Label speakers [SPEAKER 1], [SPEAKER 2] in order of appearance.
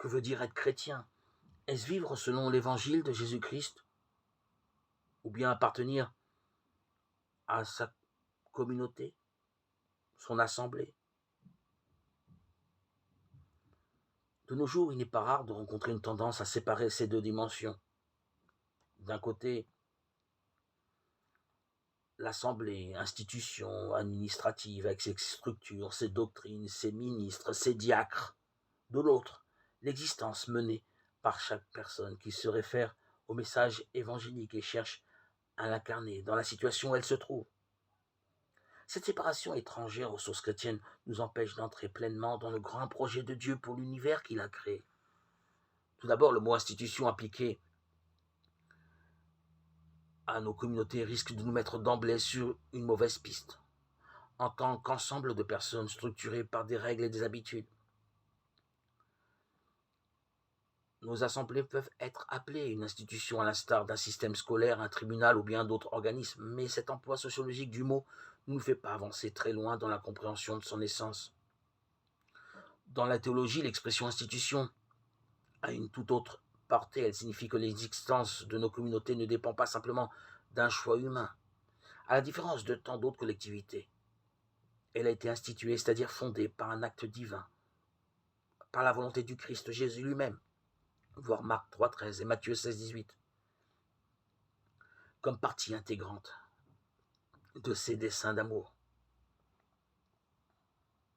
[SPEAKER 1] Que veut dire être chrétien? Est-ce vivre selon l'évangile de Jésus-Christ? Ou bien appartenir à sa communauté, son assemblée? De nos jours, il n'est pas rare de rencontrer une tendance à séparer ces deux dimensions. D'un côté, l'Assemblée, institution administrative avec ses structures, ses doctrines, ses ministres, ses diacres. De l'autre, l'existence menée par chaque personne qui se réfère au message évangélique et cherche à l'incarner dans la situation où elle se trouve. Cette séparation étrangère aux sources chrétiennes nous empêche d'entrer pleinement dans le grand projet de Dieu pour l'univers qu'il a créé. Tout d'abord, le mot institution appliqué à nos communautés risque de nous mettre d'emblée sur une mauvaise piste, en tant qu'ensemble de personnes structurées par des règles et des habitudes. Nos assemblées peuvent être appelées une institution à l'instar d'un système scolaire, un tribunal ou bien d'autres organismes, mais cet emploi sociologique du mot ne nous fait pas avancer très loin dans la compréhension de son essence. Dans la théologie, l'expression institution a une toute autre portée. Elle signifie que l'existence de nos communautés ne dépend pas simplement d'un choix humain. À la différence de tant d'autres collectivités, elle a été instituée, c'est-à-dire fondée par un acte divin, par la volonté du Christ Jésus lui-même, voir Marc 3,13 et Matthieu 16,18, comme partie intégrante de ses desseins d'amour.